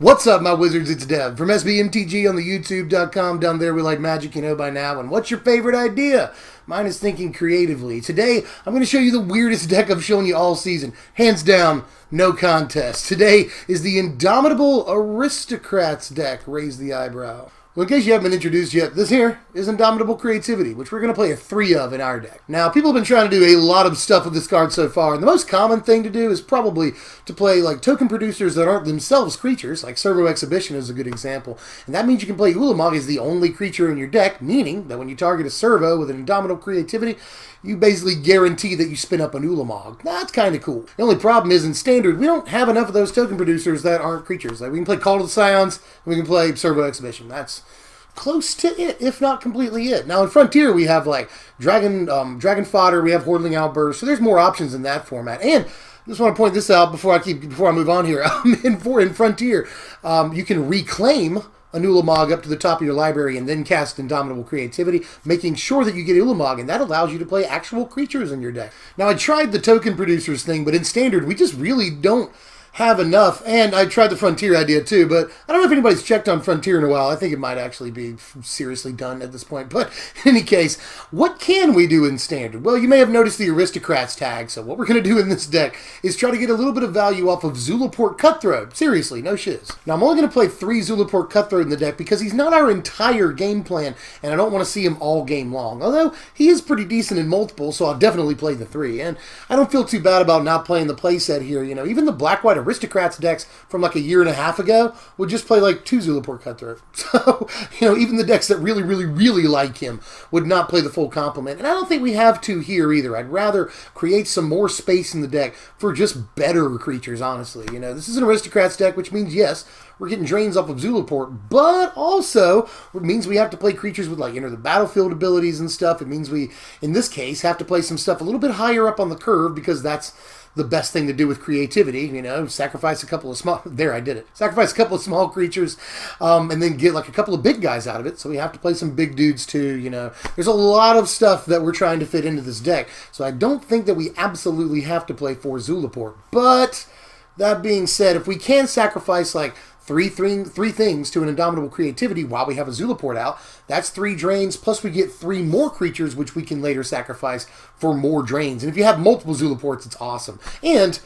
What's up, my wizards? It's Dev from SBMTG on the YouTube.com. Down there, we like magic, you know by now. And what's your favorite idea? Mine is thinking creatively. Today, I'm going to show you the weirdest deck I've shown you all season. Hands down, no contest. Today is the Indomitable Aristocrats deck. Raise the eyebrow. Well, in case you haven't been introduced yet, this here is Indomitable Creativity, which we're going to play a 3 of in our deck. Now, people have been trying to do a lot of stuff with this card so far, and the most common thing to do is probably to play like token producers that aren't themselves creatures, like Servo Exhibition is a good example. And that means you can play Ulamog as the only creature in your deck, meaning that when you target a Servo with an Indomitable Creativity, you basically guarantee that you spin up an Ulamog. That's kind of cool. The only problem is in Standard, we don't have enough of those token producers that aren't creatures. Like we can play Call to the Scions, and we can play Servo Exhibition. That's close to it, if not completely it. Now in Frontier, we have like Dragon Fodder, we have Hordling Outburst, so there's more options in that format. And I just want to point this out before I move on here. In Frontier, you can reclaim an Ulamog up to the top of your library and then cast Indomitable Creativity, making sure that you get Ulamog, and that allows you to play actual creatures in your deck. Now, I tried the token producers thing, but in Standard, we just really don't have enough, and I tried the Frontier idea too, but I don't know if anybody's checked on Frontier in a while. I think it might actually be seriously done at this point, but in any case, what can we do in Standard? Well, you may have noticed the Aristocrats tag, so what we're going to do in this deck is try to get a little bit of value off of Zulaport Cutthroat. Seriously, no shiz. Now, I'm only going to play 3 Zulaport Cutthroat in the deck because he's not our entire game plan, and I don't want to see him all game long, although he is pretty decent in multiple, so I'll definitely play the 3, and I don't feel too bad about not playing the playset here. You know, even the Black-White Aristocrats decks from like a year and a half ago would just play like 2 Zulaport Cutthroat. So, you know, even the decks that really like him would not play the full complement. And I don't think we have to here either. I'd rather create some more space in the deck for just better creatures, honestly. You know, this is an Aristocrats deck, which means, yes, we're getting drains off of Zulaport, but also it means we have to play creatures with, like, you know, the battlefield abilities and stuff. It means we, in this case, have to play some stuff a little bit higher up on the curve because that's the best thing to do with creativity, you know, sacrifice a couple of small, there, I did it. Sacrifice a couple of small creatures, and then get like a couple of big guys out of it, so we have to play some big dudes too, you know. There's a lot of stuff that we're trying to fit into this deck, so I don't think that we absolutely have to play 4 Zulaport, but that being said, if we can sacrifice like three things to an Indomitable Creativity while we have a Zulaport out, that's 3 drains, plus we get 3 more creatures, which we can later sacrifice for more drains. And if you have multiple Zulaports, it's awesome. And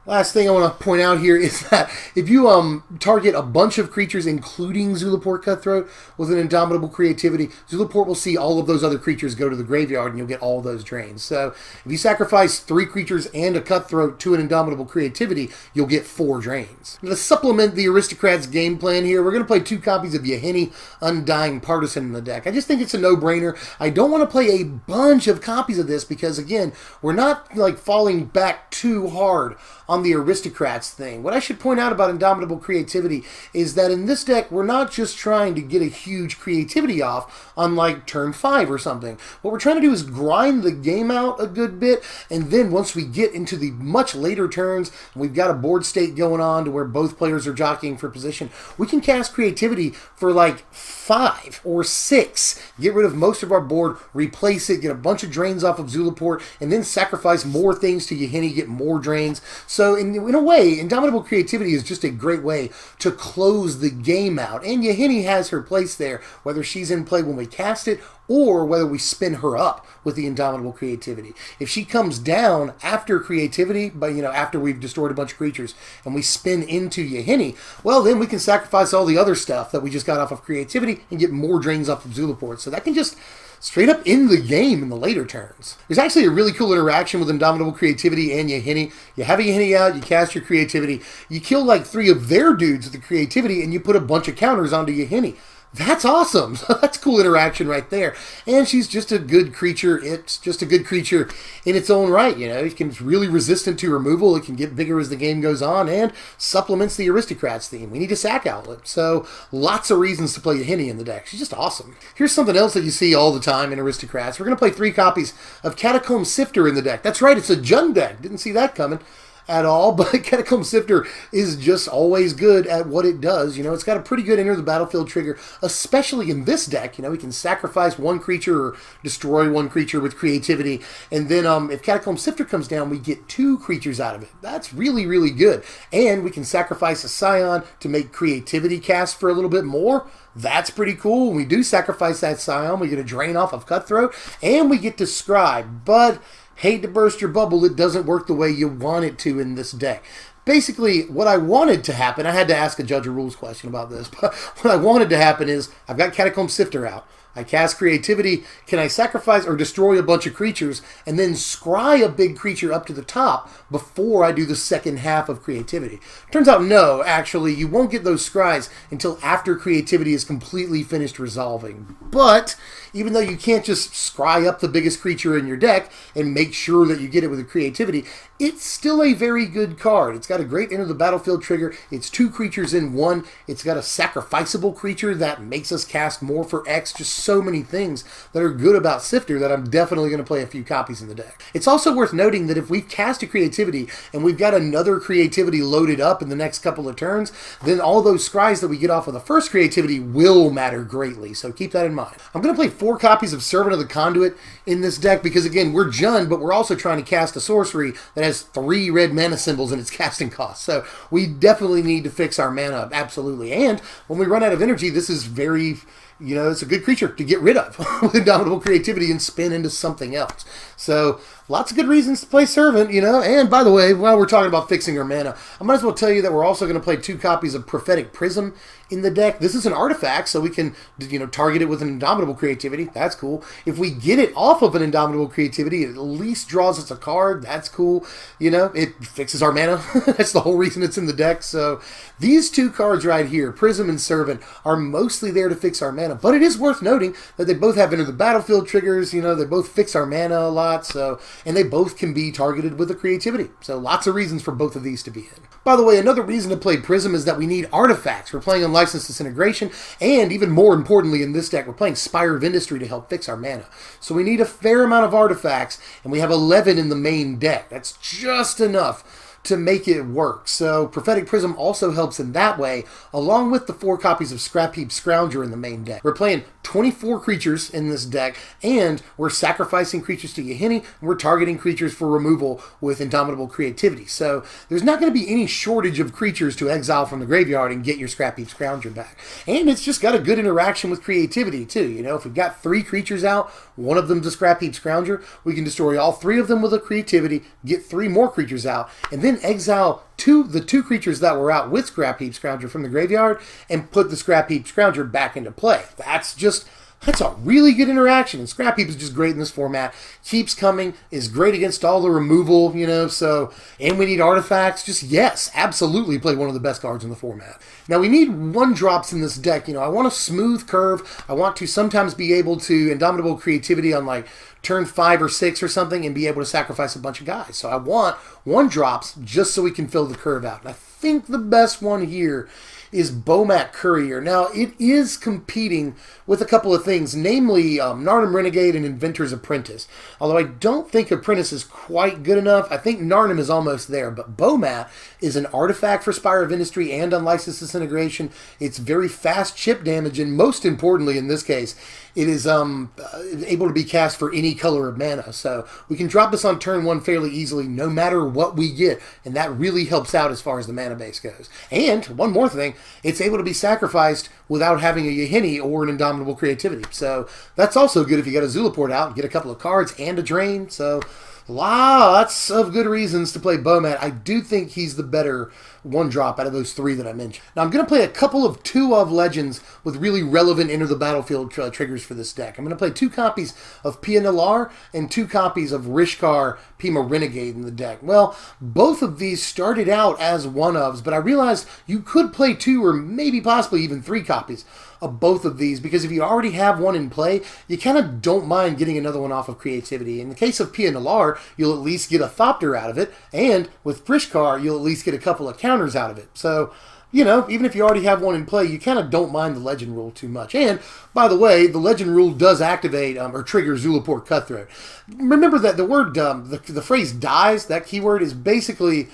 last thing I want to point out here is that if you target a bunch of creatures, including Zulaport Cutthroat, with an Indomitable Creativity, Zulaport will see all of those other creatures go to the graveyard, and you'll get all those drains. So if you sacrifice 3 creatures and a Cutthroat to an Indomitable Creativity, you'll get 4 drains. Now, to supplement the Aristocrats game plan here, we're going to play 2 copies of Yahenni, Undying Partisan in the deck. I just think it's a no-brainer. I don't want to play a bunch of copies of this because, again, we're not like falling back too hard on the Aristocrats thing. What I should point out about Indomitable Creativity is that in this deck, we're not just trying to get a huge creativity off on like turn 5 or something. What we're trying to do is grind the game out a good bit, and then once we get into the much later turns, and we've got a board state going on to where both players are jockeying for position, we can cast Creativity for like 5 or 6, get rid of most of our board, replace it, get a bunch of drains off of Zulaport, and then sacrifice more things to Yahenni, get more drains. So in a way, Indomitable Creativity is just a great way to close the game out. And Yahenni has her place there, whether she's in play when we cast it or whether we spin her up with the Indomitable Creativity. If she comes down after Creativity, but you know, after we've destroyed a bunch of creatures, and we spin into Yahenni, well, then we can sacrifice all the other stuff that we just got off of Creativity and get more drains off of Zulaport. So that can just straight up in the game in the later turns. There's actually a really cool interaction with Indomitable Creativity and Yahenni. You have a Yahenni out, you cast your Creativity, you kill like 3 of their dudes with the Creativity, and you put a bunch of counters onto Yahenni. That's awesome. That's cool interaction right there. And she's just a good creature. It's just a good creature in its own right. You know, it's really resistant to removal. It can get bigger as the game goes on and supplements the Aristocrats theme. We need a sack outlet. So lots of reasons to play Yahenni in the deck. She's just awesome. Here's something else that you see all the time in Aristocrats. We're going to play 3 copies of Catacomb Sifter in the deck. That's right. It's a Jund deck. Didn't see that coming. at all, but Catacomb Sifter is just always good at what it does. You know, it's got a pretty good enter the battlefield trigger, especially in this deck. You know, we can sacrifice one creature or destroy one creature with creativity, and then if Catacomb Sifter comes down, we get 2 creatures out of it. That's really, really good. And we can sacrifice a Scion to make creativity cast for a little bit more. That's pretty cool. When we do sacrifice that Scion, we get a drain off of Cutthroat, and we get to Scribe. But, hate to burst your bubble, it doesn't work the way you want it to in this deck. Basically, what I wanted to happen, I had to ask a Judge of Rules question about this, but what I wanted to happen is, I've got Catacomb Sifter out. I cast Creativity. Can I sacrifice or destroy a bunch of creatures and then scry a big creature up to the top before I do the second half of Creativity? Turns out no, actually, you won't get those scries until after Creativity is completely finished resolving. But even though you can't just scry up the biggest creature in your deck and make sure that you get it with a Creativity, it's still a very good card. It's got a great enter the battlefield trigger. It's 2 creatures in 1. It's got a sacrificable creature that makes us cast more for X. Just so many things that are good about Sifter that I'm definitely going to play a few copies in the deck. It's also worth noting that if we cast a Creativity and we've got another Creativity loaded up in the next couple of turns, then all those scries that we get off of the first Creativity will matter greatly. So keep that in mind. I'm going to play 4 copies of Servant of the Conduit in this deck because, again, we're Jund, but we're also trying to cast a sorcery that has 3 red mana symbols in its casting cost. So we definitely need to fix our mana up, absolutely. And when we run out of energy, this is very... You know, it's a good creature to get rid of with Indomitable Creativity and spin into something else. So, lots of good reasons to play Servant, you know. And, by the way, while we're talking about fixing our mana, I might as well tell you that we're also going to play 2 copies of Prophetic Prism in the deck. This is an artifact, so we can, you know, target it with an Indomitable Creativity. That's cool. If we get it off of an Indomitable Creativity, it at least draws us a card. That's cool. You know, it fixes our mana. That's the whole reason it's in the deck. So, these 2 cards right here, Prism and Servant, are mostly there to fix our mana. But it is worth noting that they both have enter the battlefield triggers. You know, they both fix our mana a lot. So, and they both can be targeted with a Creativity. So lots of reasons for both of these to be in. By the way, another reason to play Prism is that we need artifacts. We're playing Unlicensed Disintegration, and even more importantly in this deck, we're playing Spire of Industry to help fix our mana. So we need a fair amount of artifacts, and we have 11 in the main deck. That's just enough to make it work. So Prophetic Prism also helps in that way, along with the 4 copies of Scrapheap Scrounger in the main deck. We're playing 24 creatures in this deck, and we're sacrificing creatures to Yahenni, and we're targeting creatures for removal with Indomitable Creativity. So there's not going to be any shortage of creatures to exile from the graveyard and get your Scrapheap Scrounger back. And it's just got a good interaction with Creativity too. You know, if we've got 3 creatures out, one of them's a Scrapheap Scrounger, we can destroy all 3 of them with a Creativity, get 3 more creatures out, and then exile the 2 creatures that were out with Scrapheap Scrounger from the graveyard and put the Scrapheap Scrounger back into play. That's a really good interaction, and Scrapheap is just great in this format. Keeps coming, is great against all the removal, you know, so, and we need artifacts. Just, yes, absolutely play one of the best cards in the format. Now, we need 1-drops in this deck. You know, I want a smooth curve. I want to sometimes be able to Indomitable Creativity on, like, turn 5 or 6 or something and be able to sacrifice a bunch of guys. So I want 1-drops just so we can fill the curve out. And I think the best one here is Bomat Courier. Now, it is competing with a couple of things, namely Narnim Renegade and Inventor's Apprentice. Although I don't think Apprentice is quite good enough. I think Narnim is almost there, but Bomat is an artifact for Spire of Industry and Unlicensed Disintegration. It's very fast chip damage, and most importantly in this case, it is able to be cast for any color of mana. So we can drop this on turn 1 fairly easily no matter what we get, and that really helps out as far as the mana base goes. And one more thing, it's able to be sacrificed without having a Yahenni or an Indomitable Creativity. So that's also good if you got a Zulaport out and get a couple of cards and a drain. So lots of good reasons to play Bomat. I do think he's the better 1-drop out of those 3 that I mentioned. Now I'm going to play a couple of 2-of Legends with really relevant enter the battlefield triggers for this deck. I'm going to play 2 copies of Pia Nalaar and 2 copies of Rishkar Pima Renegade in the deck. Well, both of these started out as 1-ofs, but I realized you could play 2 or maybe possibly even 3 copies of both of these, because if you already have one in play, you kind of don't mind getting another one off of Creativity. In the case of Pia Nalaar, you'll at least get a Thopter out of it, and with Rishkar, you'll at least get a couple of counters out of it. So, you know, even if you already have one in play, you kind of don't mind the Legend rule too much. And, by the way, the Legend rule does activate or trigger Zulaport Cutthroat. Remember that the word, the phrase dies, that keyword is basically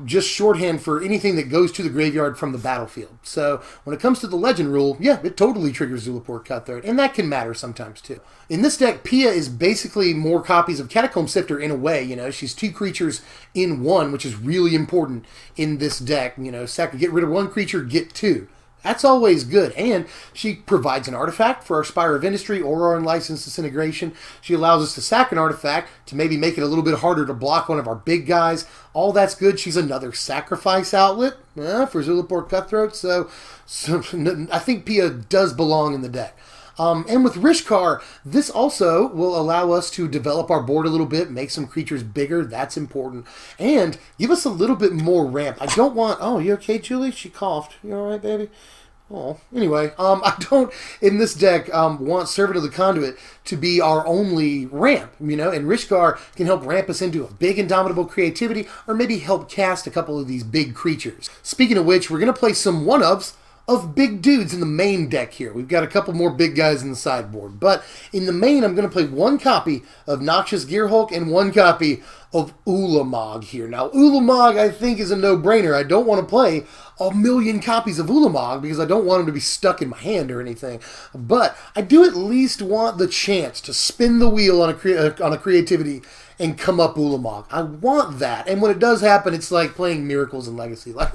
just shorthand for anything that goes to the graveyard from the battlefield. So when it comes to the legend rule, yeah, it totally triggers Zulaport Cutthroat, and that can matter sometimes too. In this deck, Pia is basically more copies of Catacomb Sifter in a way. You know, she's 2 creatures in 1, which is really important in this deck. You know, get rid of 1 creature, get 2. That's always good. And she provides an artifact for our Spire of Industry or our Unlicensed Disintegration. She allows us to sack an artifact to maybe make it a little bit harder to block one of our big guys. All that's good. She's another sacrifice outlet for Zulaport Cutthroat. So I think Pia does belong in the deck. And with Rishkar, this also will allow us to develop our board a little bit, make some creatures bigger. That's important. And give us a little bit more ramp. I don't want... Oh, you okay, Julie? She coughed. You all right, baby? Oh, anyway, I don't, in this deck, want Servant of the Conduit to be our only ramp, you know, and Rishkar can help ramp us into a big Indomitable Creativity, or maybe help cast a couple of these big creatures. Speaking of which, we're going to play some one-ofs of big dudes in the main deck here. We've got a couple more big guys in the sideboard, but in the main, I'm going to play 1 copy of Noxious Gearhulk and 1 copy of Ulamog here. Now, Ulamog, I think, is a no-brainer. I don't want to play a million copies of Ulamog because I don't want him to be stuck in my hand or anything. But I do at least want the chance to spin the wheel on a creativity and come up Ulamog. I want that. And when it does happen, it's like playing Miracles in Legacy. Like,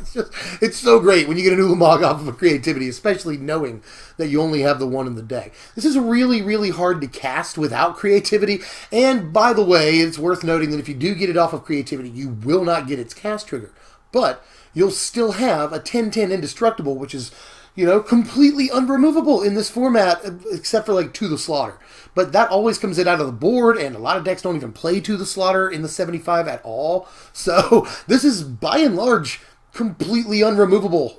it's so great when you get an Ulamog off of a creativity, especially knowing that you only have the 1 in the deck. This is really, really hard to cast without creativity. And by the way, it's worth noting that if you do get it off of creativity, you will not get its cast trigger. But you'll still have a 10/10 indestructible, which is, you know, completely unremovable in this format, except for like To the Slaughter. But that always comes out of the board, and a lot of decks don't even play To the Slaughter in the 75 at all. So this is, by and large, completely unremovable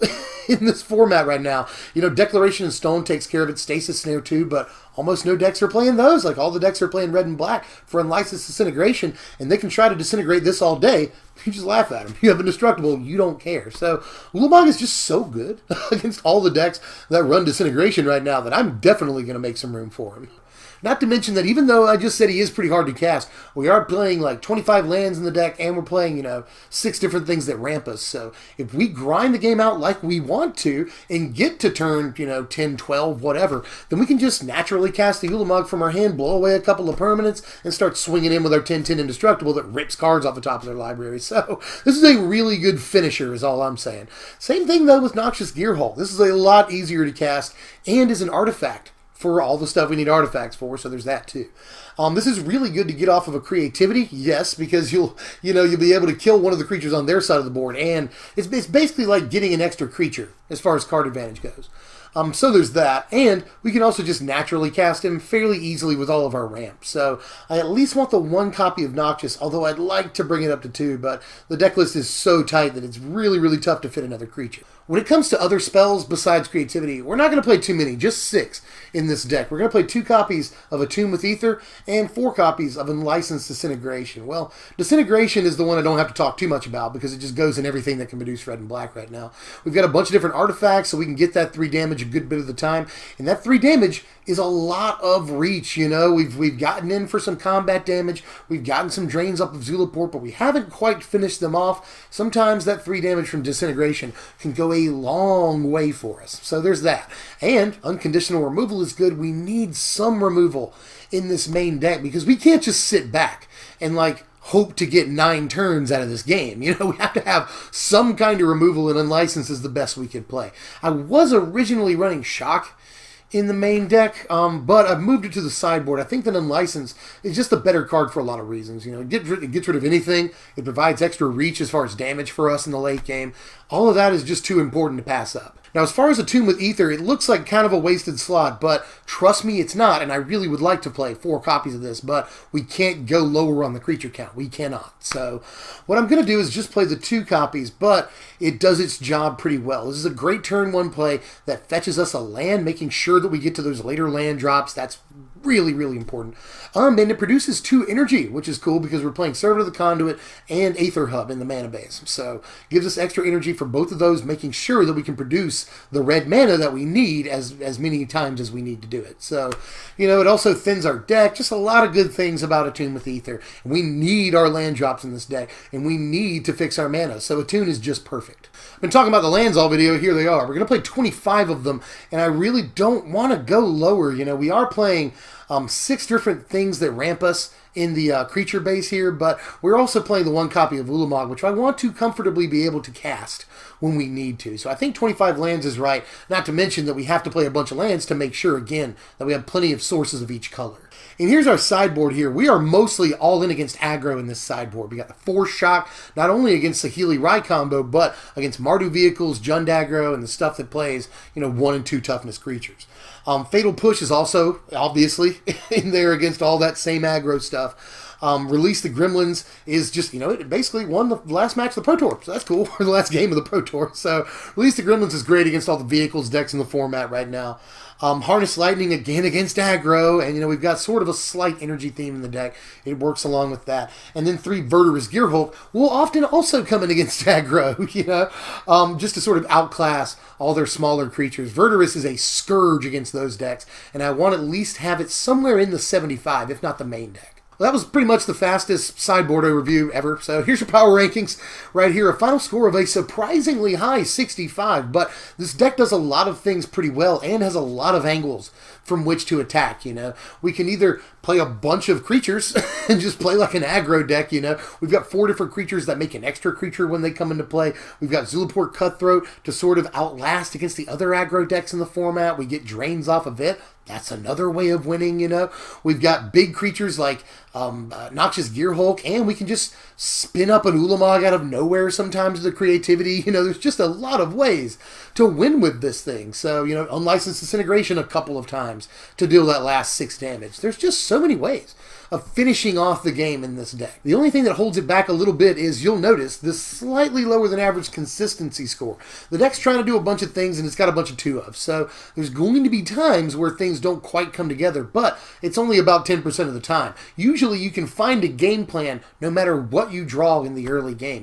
in this format right now. You know, Declaration in Stone takes care of it, Stasis Snare too, but almost no decks are playing those. Like, all the decks are playing red and black for Unlicensed Disintegration, and they can try to disintegrate this all day. You just laugh at them. You have Indestructible, you don't care. So, Ulamog is just so good against all the decks that run Disintegration right now that I'm definitely going to make some room for him. Not to mention that even though I just said he is pretty hard to cast, we are playing like 25 lands in the deck, and we're playing, you know, 6 different things that ramp us. So if we grind the game out like we want to and get to turn, you know, 10, 12, whatever, then we can just naturally cast the Ulamog from our hand, blow away a couple of permanents, and start swinging in with our 10/10 Indestructible that rips cards off the top of their library. So this is a really good finisher is all I'm saying. Same thing though with Noxious Gearhulk. This is a lot easier to cast and is an artifact for all the stuff we need artifacts for, so there's that too. This is really good to get off of a creativity, yes, because you'll be able to kill one of the creatures on their side of the board, and it's basically like getting an extra creature as far as card advantage goes. So there's that, and we can also just naturally cast him fairly easily with all of our ramps. So I at least want the 1 copy of Noxious, although I'd like to bring it up to 2, but the deck list is so tight that it's really, really tough to fit another creature. When it comes to other spells besides creativity, we're not going to play too many, just 6 in this deck. We're going to play 2 copies of Attune with Aether and 4 copies of Unlicensed Disintegration. Well, Disintegration is the one I don't have to talk too much about because it just goes in everything that can produce red and black right now. We've got a bunch of different artifacts, so we can get that 3 damage a good bit of the time. And that 3 damage is a lot of reach, you know. We've gotten in for some combat damage. We've gotten some drains up of Zulaport, but we haven't quite finished them off. Sometimes that 3 damage from Disintegration can go a long way for us. So there's that. And unconditional removal is good. We need some removal in this main deck because we can't just sit back and like hope to get 9 turns out of this game. You know, we have to have some kind of removal, and Unlicensed is the best we could play. I was originally running Shock in the main deck, but I've moved it to the sideboard. I think that Unlicensed is just a better card for a lot of reasons. You know, it gets rid of anything. It provides extra reach as far as damage for us in the late game. All of that is just too important to pass up. Now, as far as Attune with Aether, it looks like kind of a wasted slot, but trust me, it's not, and I really would like to play 4 copies of this, but we can't go lower on the creature count. We cannot. So what I'm going to do is just play the 2 copies, but it does its job pretty well. This is a great turn 1 play that fetches us a land, making sure that we get to those later land drops. That's Really, really important. And it produces 2 energy, which is cool because we're playing Servant of the Conduit and Aether Hub in the mana base. So gives us extra energy for both of those, making sure that we can produce the red mana that we need as many times as we need to do it. So, it also thins our deck. Just a lot of good things about Attune with Aether. We need our land drops in this deck, and we need to fix our mana. So Attune is just perfect. I've been talking about the lands all video. Here they are. We're going to play 25 of them, and I really don't want to go lower. We are playing 6 different things that ramp us in the creature base here, but we're also playing the 1 copy of Ulamog, which I want to comfortably be able to cast when we need to. So I think 25 lands is right, not to mention that we have to play a bunch of lands to make sure, again, that we have plenty of sources of each color. And here's our sideboard here. We are mostly all in against aggro in this sideboard. We got the Force Shock, not only against the Healy-Rye combo, but against Mardu vehicles, Jund aggro, and the stuff that plays, 1 and 2 toughness creatures. Fatal Push is also, obviously, in there against all that same aggro stuff. Release the Gremlins is just, it basically won the last match of the Pro Tour, so that's cool, or the last game of the Pro Tour. So Release the Gremlins is great against all the vehicles decks in the format right now. Harness Lightning again against aggro, and we've got sort of a slight energy theme in the deck. It works along with that. And then 3 Verdurous Gearhulk will often also come in against aggro, just to sort of outclass all their smaller creatures. Verdurous is a scourge against those decks, and I want to at least have it somewhere in the 75, if not the main deck. Well, that was pretty much the fastest sideboard overview ever. So here's your power rankings right here. A final score of a surprisingly high 65, but this deck does a lot of things pretty well and has a lot of angles from which to attack, We can either play a bunch of creatures and just play like an aggro deck, We've got 4 different creatures that make an extra creature when they come into play. We've got Zulaport Cutthroat to sort of outlast against the other aggro decks in the format. We get drains off of it. That's another way of winning, We've got big creatures like Noxious Gearhulk, and we can just spin up an Ulamog out of nowhere sometimes with the creativity. There's just a lot of ways to win with this thing. So, Unlicensed Disintegration a couple of times to deal that last 6 damage. There's just so many ways of finishing off the game in this deck. The only thing that holds it back a little bit is you'll notice this slightly lower than average consistency score. The deck's trying to do a bunch of things and it's got a bunch of 2-ofs. So there's going to be times where things don't quite come together, but it's only about 10% of the time. Usually you can find a game plan no matter what you draw in the early game,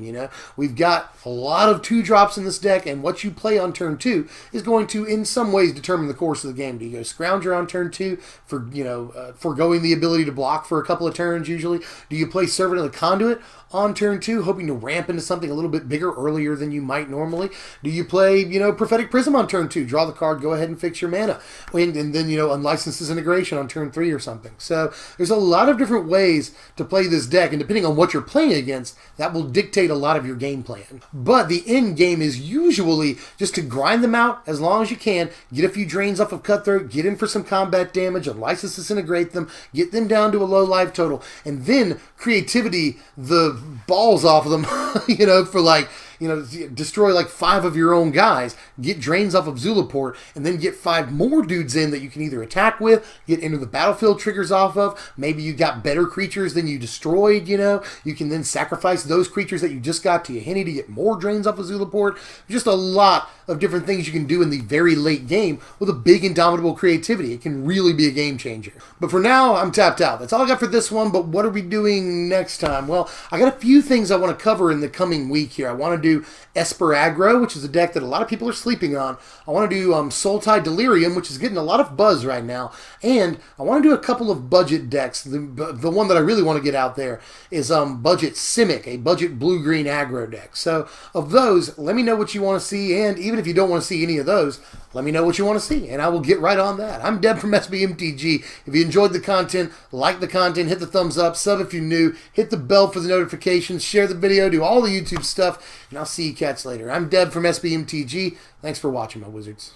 We've got a lot of 2-drops in this deck, and what you play on turn 2 is going to in some ways determine the course of the game. Do you go Scrounger on turn 2 for, foregoing the ability to block for a couple of turns usually? Do you play Servant of the Conduit on turn 2, hoping to ramp into something a little bit bigger earlier than you might normally? Do you play, Prophetic Prism on turn 2, draw the card, go ahead and fix your mana, and then, Unlicensed Disintegration on turn 3 or something? So there's a lot of different ways to play this deck, and depending on what you're playing against, that will dictate a lot of your game plan. But the end game is usually just to grind them out as long as you can, get a few drains off of Cutthroat, get in for some combat damage, Unlicensed Disintegrate them, get them down to a low life total, and then creativity the balls off of them, for like, destroy like 5 of your own guys, get drains off of Zulaport, and then get 5 more dudes in that you can either attack with, get into the battlefield triggers off of. Maybe you got better creatures than you destroyed, You can then sacrifice those creatures that you just got to Yahenni to get more drains off of Zulaport. Just a lot of different things you can do in the very late game with a big Indomitable Creativity. It can really be a game changer. But for now, I'm tapped out. That's all I got for this one, but what are we doing next time? Well, I got a few things I want to cover in the coming week here. I want to do Esper Aggro, which is a deck that a lot of people are sleeping on. I want to do Sultai Delirium, which is getting a lot of buzz right now. And I want to do a couple of budget decks. The one that I really want to get out there is Budget Simic, a budget blue-green aggro deck. So of those, let me know what you want to see, and even if you don't want to see any of those, let me know what you want to see, and I will get right on that. I'm Deb from SBMTG. If you enjoyed the content, like the content, hit the thumbs up, sub if you're new, hit the bell for the notifications, share the video, do all the YouTube stuff, and I'll see you cats later. I'm Deb from SBMTG. Thanks for watching, my wizards.